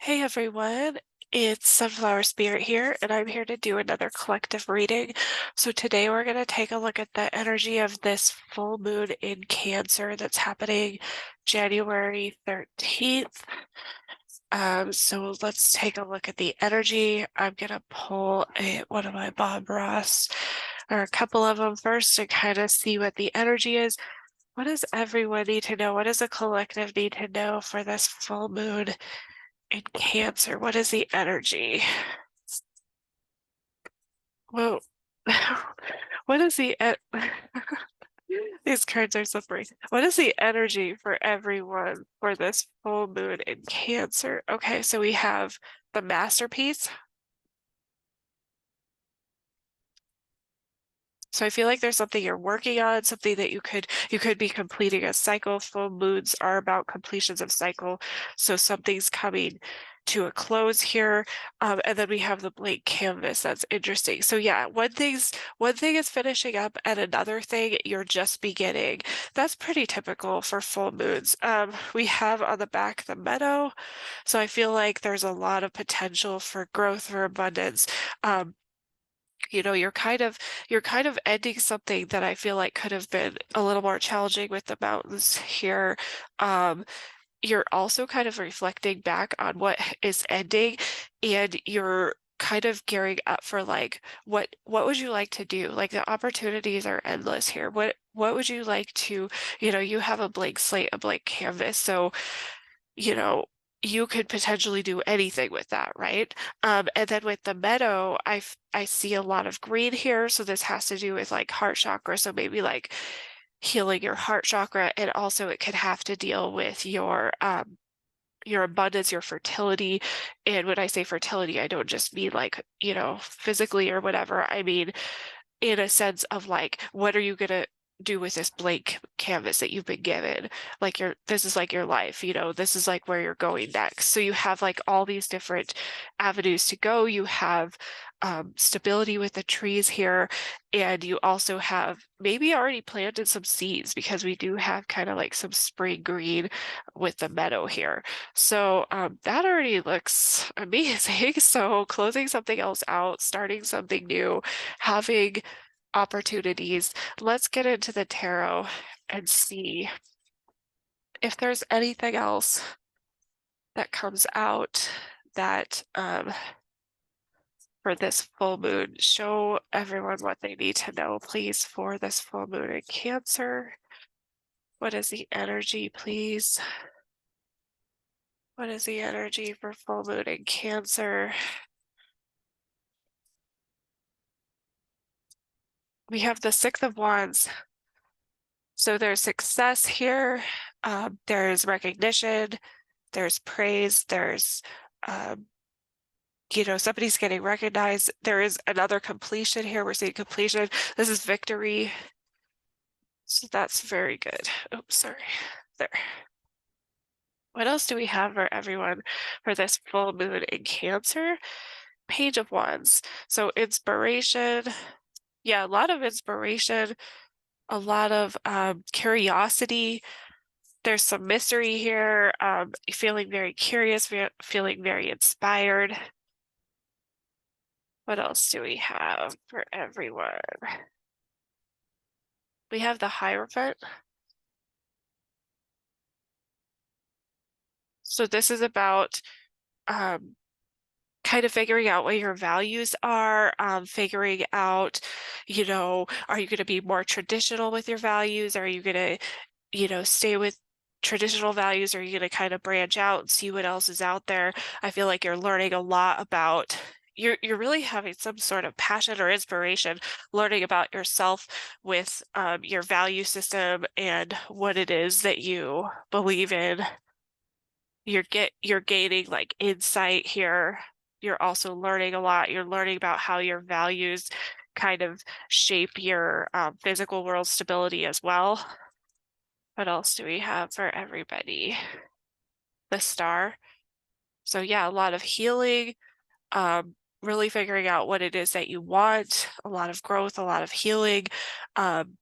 Hey everyone, it's Sunflower Spirit here, and I'm here to do another collective reading. So today we're going to take a look at the energy of this full moon in Cancer that's happening January 13th. So let's take a look at the energy. I'm going to pull one of my Bob Ross, or a couple of them first, to kind of see what the energy is. What does everyone need to know? What does the collective need to know for this full moon in Cancer? What is the energy? Well, what is these cards are slippery. What is the energy for everyone for this full moon in Cancer? Okay, so we have the masterpiece. So I feel like there's something you're working on, something that you could be completing a cycle. Full moons are about completions of cycle. So something's coming to a close here. And then we have the blank canvas. That's interesting. So yeah, one thing is finishing up and another thing you're just beginning. That's pretty typical for full moons. We have on the back the meadow. So I feel like there's a lot of potential for growth, for abundance. You're kind of ending something that I feel like could have been a little more challenging with the mountains here. Um, you're also kind of reflecting back on what is ending, and you're kind of gearing up for like what would you like to do? Like the opportunities are endless here. What would you like to, you have a blank slate, a blank canvas. So you know, you could potentially do anything with that, right? And then with the meadow, I see a lot of green here, so this has to do with like heart chakra, so maybe like healing your heart chakra, and also it could have to deal with your abundance, your fertility. And when I say fertility, I don't just mean like, physically or whatever. I mean in a sense of like, what are you gonna do with this blank canvas that you've been given? Like this is like your life, this is like where you're going next. So you have like all these different avenues to go. You have stability with the trees here, and you also have maybe already planted some seeds because we do have kind of like some spring green with the meadow here. So that already looks amazing. So closing something else out, starting something new, having opportunities. Let's get into the tarot and see if there's anything else that comes out that for this full moon. Show everyone what they need to know, please, for this full moon in Cancer. What is the energy, please? What is the energy for full moon in Cancer? We have the Six of Wands. So there's success here. There's recognition. There's praise. There's, somebody's getting recognized. There is another completion here. We're seeing completion. This is victory. So that's very good. Oh, sorry. There. What else do we have for everyone for this full moon in Cancer? Page of Wands. So inspiration. Yeah, a lot of inspiration, a lot of curiosity. There's some mystery here. Feeling very curious, feeling very inspired. What else do we have for everyone? We have the Hierophant. So this is about kind of figuring out what your values are, figuring out, are you going to be more traditional with your values? Are you going to, stay with traditional values? Are you going to kind of branch out and see what else is out there? I feel like you're learning a lot about you're really having some sort of passion or inspiration, learning about yourself with your value system and what it is that you believe in. You're gaining like insight here. You're also learning a lot. You're learning about how your values kind of shape your physical world stability as well. What else do we have for everybody? The Star. So yeah, a lot of healing, really figuring out what it is that you want, a lot of growth, a lot of healing, um,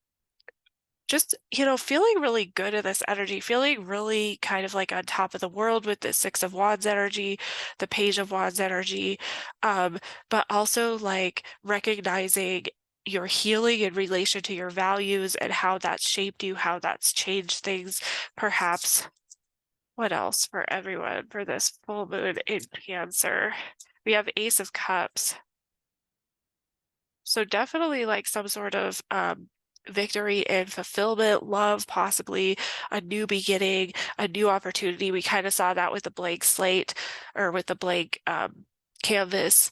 just, feeling really good in this energy, feeling really kind of like on top of the world with the Six of Wands energy, the Page of Wands energy, um, but also like recognizing your healing in relation to your values and how that's shaped you, how that's changed things, perhaps. What else for everyone for this full moon in Cancer? We have Ace of Cups. So definitely like some sort of victory and fulfillment, love, possibly a new beginning, a new opportunity. We kind of saw that with the blank slate or with the blank canvas.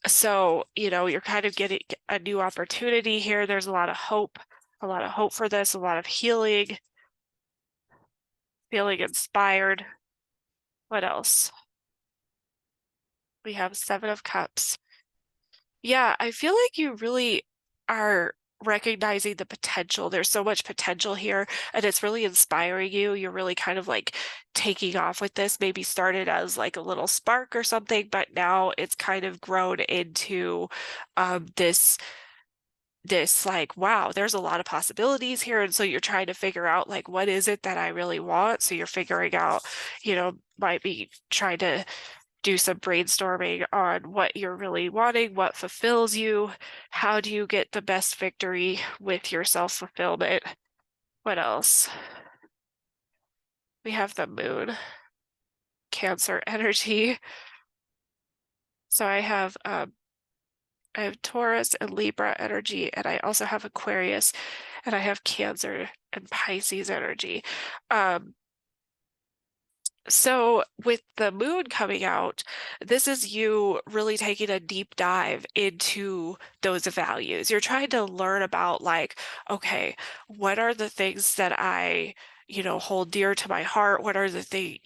So, you're kind of getting a new opportunity here. There's a lot of hope for this, a lot of healing, feeling inspired. What else? We have Seven of Cups. Yeah, I feel like you really are recognizing the potential. There's so much potential here, and it's really inspiring you. You're really kind of like taking off with this. Maybe started as like a little spark or something, but now it's kind of grown into this like, wow, there's a lot of possibilities here. And so you're trying to figure out like what is it that I really want? So you're figuring out, might be trying to do some brainstorming on what you're really wanting, what fulfills you, how do you get the best victory with your self-fulfillment. What else? We have the moon, Cancer energy. So I have Taurus and Libra energy, and I also have Aquarius, and I have Cancer and Pisces energy. Um, So with the moon coming out, this is you really taking a deep dive into those values. You're trying to learn about like, okay, what are the things that I, hold dear to my heart? What are the things,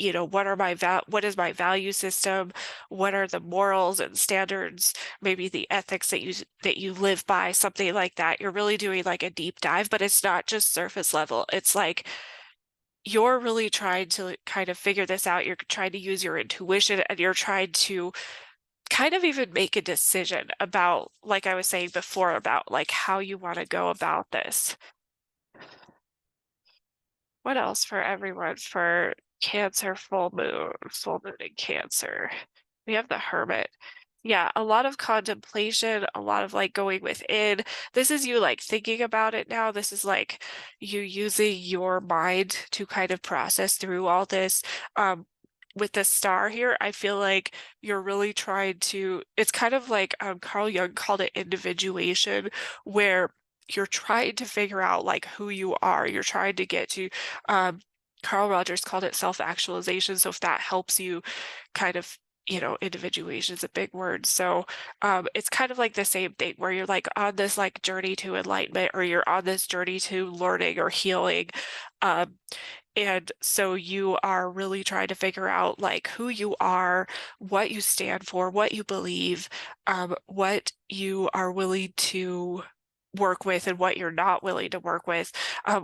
what is my value system? What are the morals and standards, maybe the ethics that you live by, something like that. You're really doing like a deep dive, but it's not just surface level. It's like you're really trying to kind of figure this out. You're trying to use your intuition and you're trying to kind of even make a decision about, like I was saying before, about like how you want to go about this. What else for everyone for Cancer full moon in Cancer? We have the Hermit. Yeah, a lot of contemplation, a lot of like going within. This is you like thinking about it now. This is like you using your mind to kind of process through all this. With the star here, I feel like you're really trying to, it's kind of like Carl Jung called it individuation, where you're trying to figure out like who you are. You're trying to get to um Carl Rogers called it self-actualization. So if that helps you kind of, individuation is a big word. So it's kind of like the same thing where you're like on this like journey to enlightenment or you're on this journey to learning or healing. Um, and so you are really trying to figure out like who you are, what you stand for, what you believe, what you are willing to work with and what you're not willing to work with.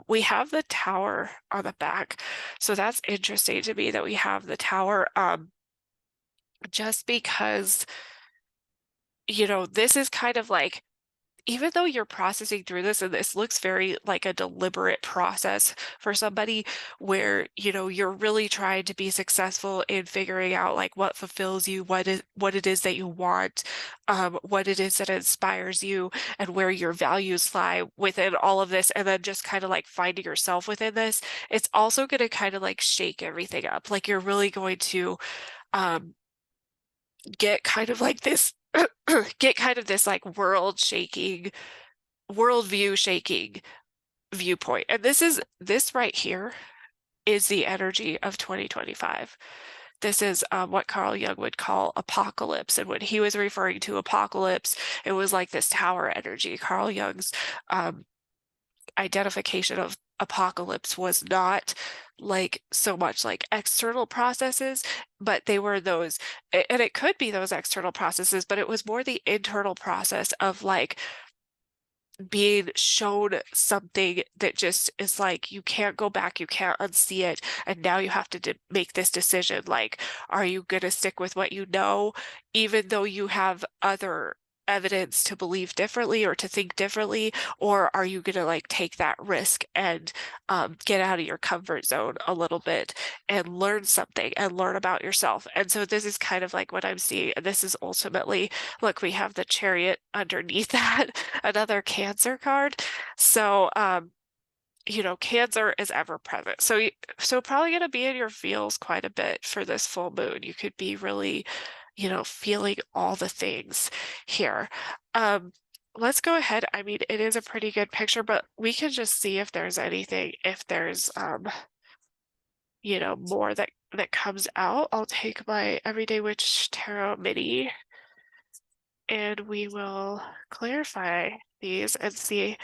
We have the tower on the back. So that's interesting to me that we have the tower, just because, this is kind of like even though you're processing through this and this looks very like a deliberate process for somebody where, you're really trying to be successful in figuring out like what fulfills you, what it is that you want, what it is that inspires you and where your values lie within all of this, and then just kind of like finding yourself within this. It's also going to kind of like shake everything up. Like you're really going to um get kind of like this get kind of this like worldview shaking viewpoint. And this right here is the energy of 2025. This is what Carl Jung would call apocalypse. And when he was referring to apocalypse, it was like this tower energy. Carl Jung's identification of apocalypse was not like so much like external processes, but they were those, and it could be those external processes, but it was more the internal process of like being shown something that just is like you can't go back, you can't unsee it, and now you have to make this decision. Like, are you going to stick with what you know, even though you have other evidence to believe differently or to think differently, or are you gonna like take that risk and get out of your comfort zone a little bit and learn something and learn about yourself? And so this is kind of like what I'm seeing. And this is ultimately, look, we have the Chariot underneath that, another Cancer card. So Cancer is ever present. So probably going to be in your feels quite a bit for this full moon. You could be really, feeling all the things here. Um, let's go ahead. I mean, it is a pretty good picture, but we can just see if there's anything, if there's more that comes out. I'll take my Everyday Witch Tarot Mini and we will clarify these and see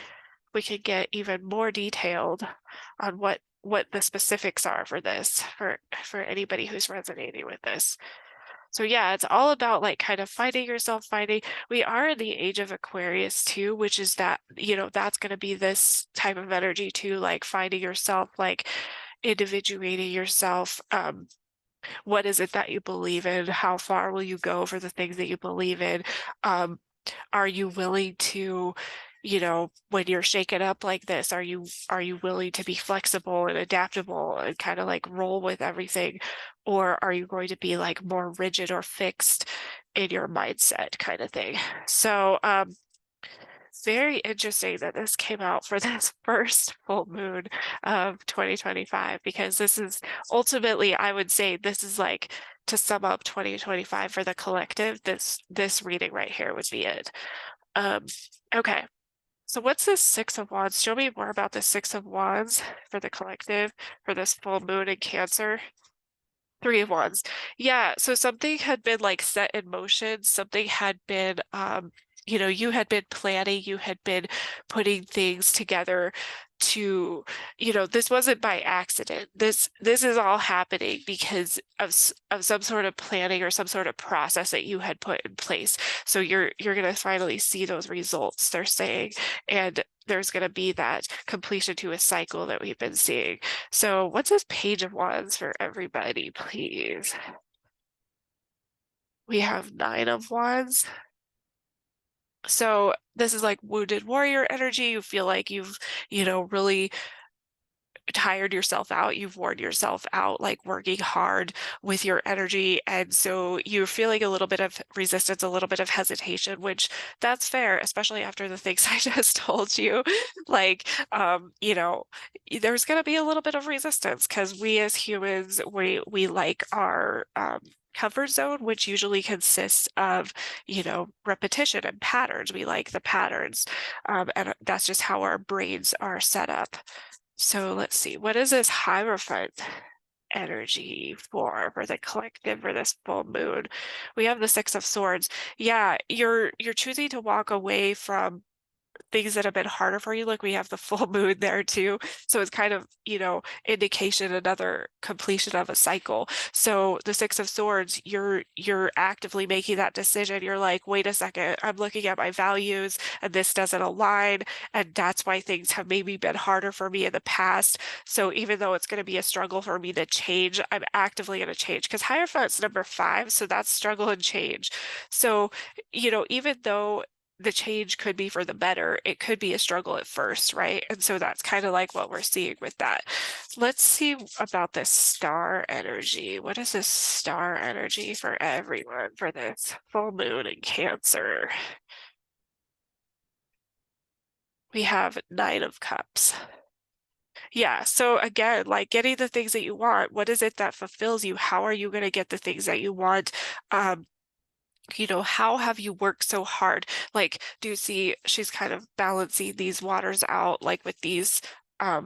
we could get even more detailed on what the specifics are for this for anybody who's resonating with this. So yeah, it's all about like kind of finding yourself, finding we are in the age of Aquarius too, which is that, that's going to be this type of energy too, like finding yourself, like individuating yourself. What is it that you believe in? How far will you go for the things that you believe in? Um, are you willing to, when you're shaken up like this, are you willing to be flexible and adaptable and kind of like roll with everything? Or are you going to be like more rigid or fixed in your mindset kind of thing? So very interesting that this came out for this first full moon of 2025, because this is ultimately, I would say this is like to sum up 2025 for the collective, this reading right here would be it. Um, okay. So what's this Six of Wands? Show me more about the Six of Wands for the collective for this full moon in Cancer. Three of Wands. Yeah, so something had been like set in motion, something had been you had been planning, you had been putting things together to, this wasn't by accident. This is all happening because of some sort of planning or some sort of process that you had put in place. So you're going to finally see those results, they're saying, and there's going to be that completion to a cycle that we've been seeing. So what's this Page of Wands for everybody, please? We have Nine of Wands. So this is like wounded warrior energy. You feel like you've, really tired yourself out, you've worn yourself out, like working hard with your energy. And so you're feeling a little bit of resistance, a little bit of hesitation, which that's fair, especially after the things I just told you. Like, there's going to be a little bit of resistance because we as humans, we like our, comfort zone, which usually consists of, repetition and patterns. We like the patterns. And that's just how our brains are set up. So let's see, what is this Hierophant energy for the collective for this full moon? We have the Six of Swords. Yeah, you're choosing to walk away from things that have been harder for you. Like we have the full moon there too. So it's kind of, indication, another completion of a cycle. So the Six of Swords, you're actively making that decision. You're like, wait a second, I'm looking at my values and this doesn't align. And that's why things have maybe been harder for me in the past. So even though it's going to be a struggle for me to change, I'm actively going to change, because Hierophant's number 5. So that's struggle and change. So, even though the change could be for the better, it could be a struggle at first, right? And so that's kind of like what we're seeing with that. Let's see about this star energy. What is this star energy for everyone for this full moon in Cancer? We have Nine of Cups. Yeah, so again, like getting the things that you want, what is it that fulfills you? How are you going to get the things that you want? How have you worked so hard? Like, do you see she's kind of balancing these waters out, like with these, I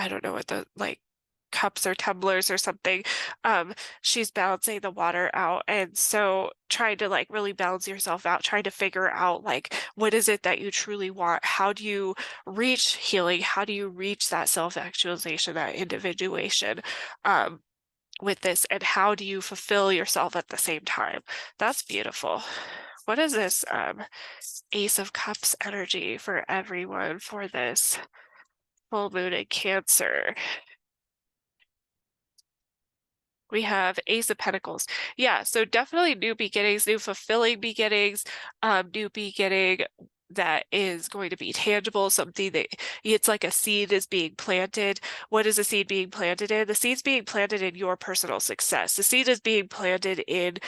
don't know what the like cups or tumblers or something. She's balancing the water out. And so trying to like really balance yourself out, trying to figure out like what is it that you truly want? How do you reach healing? How do you reach that self-actualization, that individuation? With this, and how do you fulfill yourself at the same time? That's beautiful. What is this Ace of Cups energy for everyone for this full moon in Cancer? We have Ace of Pentacles. Yeah, so definitely new beginnings, new fulfilling beginnings, new beginning that is going to be tangible, something that it's like a seed is being planted. What is a seed being planted in? The seed's being planted in your personal success. The seed is being planted in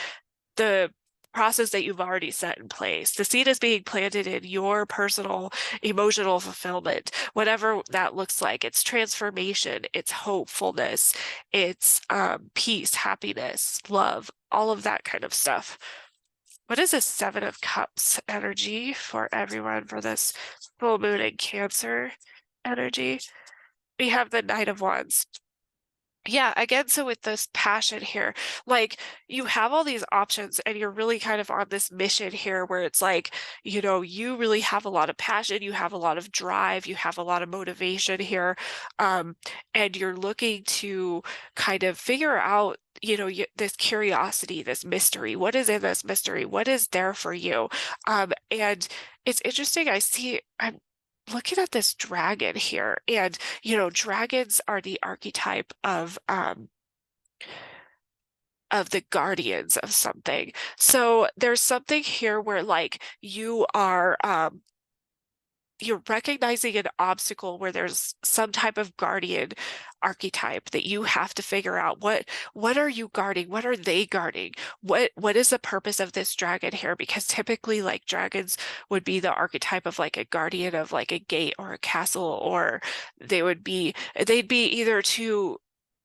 the process that you've already set in place. The seed is being planted in your personal emotional fulfillment, whatever that looks like. It's transformation, it's hopefulness, it's peace, happiness, love, all of that kind of stuff. What is a Seven of Cups energy for everyone for this full moon in Cancer energy? We have the Knight of Wands. Yeah, again, so with this passion here, like you have all these options and you're really kind of on this mission here where it's like, you really have a lot of passion, you have a lot of drive, you have a lot of motivation here. Um, and you're looking to kind of figure out, this curiosity, this mystery. What is in this mystery? What is there for you? And it's interesting. I'm looking at this dragon here, and dragons are the archetype of the guardians of something. So there's something here where like you're recognizing an obstacle where there's some type of guardian archetype that you have to figure out what are you guarding? What are they guarding? What is the purpose of this dragon here? Because typically like dragons would be the archetype of like a guardian of like a gate or a castle, or they'd be either to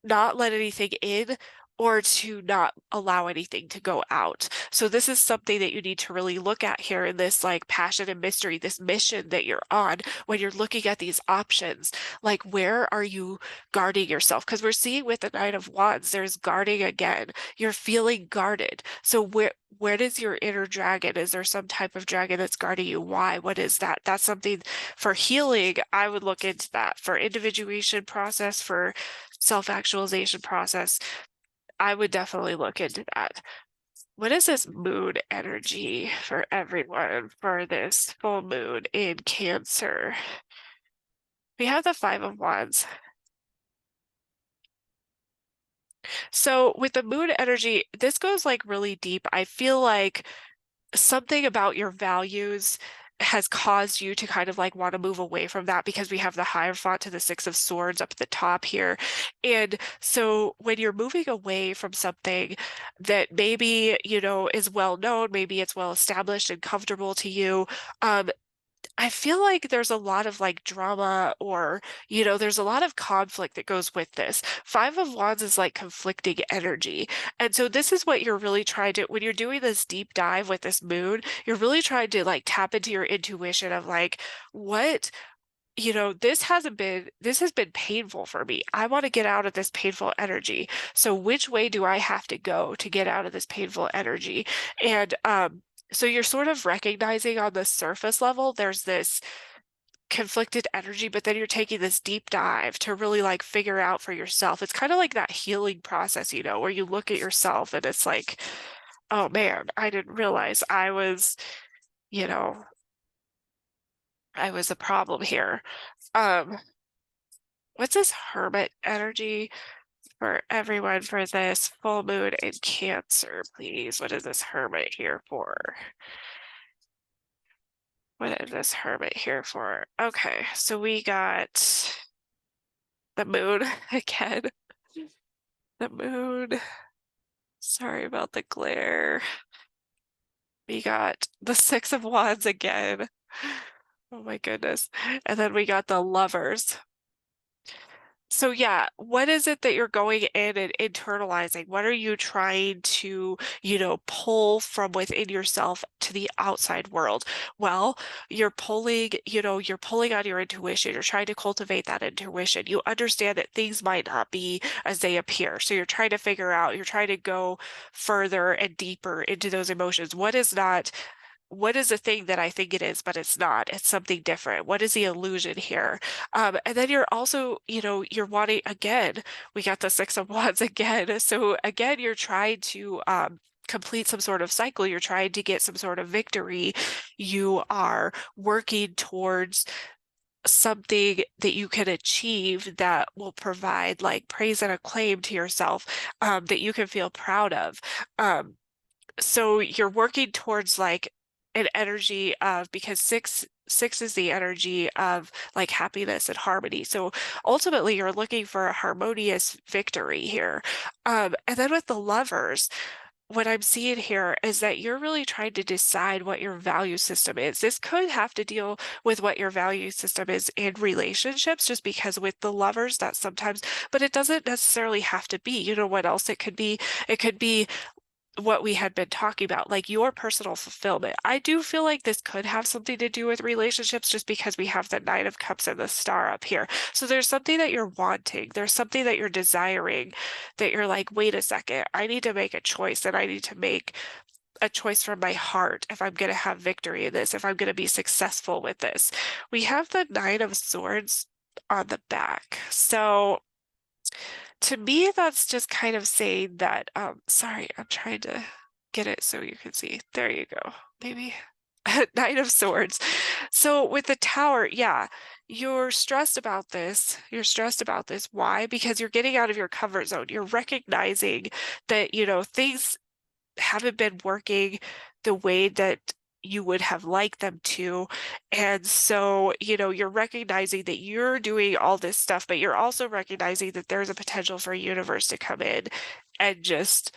not let anything in or to not allow anything to go out. So this is something that you need to really look at here in this like passion and mystery, this mission that you're on when you're looking at these options. Like, where are you guarding yourself? Because we're seeing with the Knight of Wands, there's guarding again. You're feeling guarded. So where does your inner dragon? Is there some type of dragon that's guarding you? Why? What is that? That's something for healing. I would look into that for individuation process, for self-actualization process. I would definitely look into that. What is this moon energy for everyone for this full moon in Cancer? We have the Five of Wands. So with the moon energy, this goes like really deep. I feel like something about your values has caused you to kind of like want to move away from that, because we have the Hierophant to the Six of Swords up at the top here. And so when you're moving away from something that maybe, is well known, maybe it's well established and comfortable to you, I feel like there's a lot of like drama, or, there's a lot of conflict that goes with this. Five of Wands is like conflicting energy. And so this is what you're really trying to, when you're doing this deep dive with this moon, you're really trying to like tap into your intuition of like, what, this has been painful for me. I want to get out of this painful energy. So which way do I have to go to get out of this painful energy? And, so you're sort of recognizing on the surface level, there's this conflicted energy, but then you're taking this deep dive to really like figure out for yourself. It's kind of like that healing process, where you look at yourself and it's like, oh man, I didn't realize you know, I was a problem here. Um, what's this Hermit energy for everyone for this full moon in Cancer, please? What is this Hermit here for? What is this Hermit here for? Okay, so we got the moon again. The moon. Sorry about the glare. We got the Six of Wands again. Oh my goodness. And then we got the Lovers. So yeah, what is it that you're going in and internalizing? What are you trying to, pull from within yourself to the outside world? Well, you're pulling on your intuition. You're trying to cultivate that intuition. You understand that things might not be as they appear. So you're trying to figure out, you're trying to go further and deeper into those emotions. What is the thing that I think it is, but it's not? It's something different. What is the illusion here? And then you're also, you're wanting, again, we got the Six of Wands again. So again, you're trying to complete some sort of cycle. You're trying to get some sort of victory. You are working towards something that you can achieve that will provide like praise and acclaim to yourself, that you can feel proud of. Um, so you're working towards like an energy of, because six is the energy of like happiness and harmony. So ultimately you're looking for a harmonious victory here. And then with the lovers, what I'm seeing here is that you're really trying to decide what your value system is. This could have to deal with what your value system is in relationships, just because with the lovers that sometimes, but it doesn't necessarily have to be. You know what else it could be? It could be what we had been talking about, like your personal fulfillment. I do feel like this could have something to do with relationships just because we have the Nine of Cups and the Star up here. So there's something that you're wanting, there's something that you're desiring, that you're like, wait a second, I need to make a choice, and I need to make a choice from my heart if I'm going to have victory in this, if I'm going to be successful with this. We have the Nine of Swords on the back. So to me, that's just kind of saying that, sorry, I'm trying to get it so you can see. There you go. Maybe Knight of Swords. So with the Tower, yeah, you're stressed about this. You're stressed about this. Why? Because you're getting out of your comfort zone. You're recognizing that, things haven't been working the way that you would have liked them to. And so, you're recognizing that you're doing all this stuff, but you're also recognizing that there's a potential for a universe to come in and just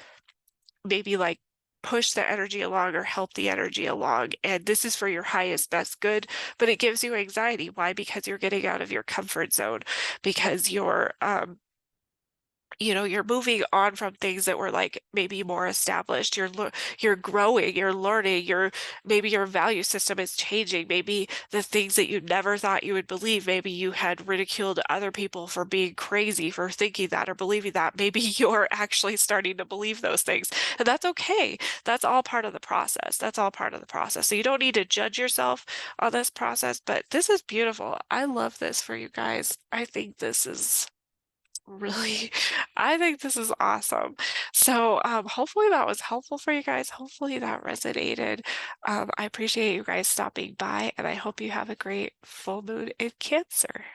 maybe like push the energy along or help the energy along. And this is for your highest, best good, but it gives you anxiety. Why? Because you're getting out of your comfort zone, because you're moving on from things that were like maybe more established. You're growing, you're learning, maybe your value system is changing. Maybe the things that you never thought you would believe, maybe you had ridiculed other people for being crazy for thinking that or believing that. Maybe you're actually starting to believe those things. And that's okay. That's all part of the process. That's all part of the process. So you don't need to judge yourself on this process, but this is beautiful. I love this for you guys. I think this is really, I think this is awesome. So hopefully that was helpful for you guys. Hopefully that resonated. I appreciate you guys stopping by, and I hope you have a great full moon in Cancer.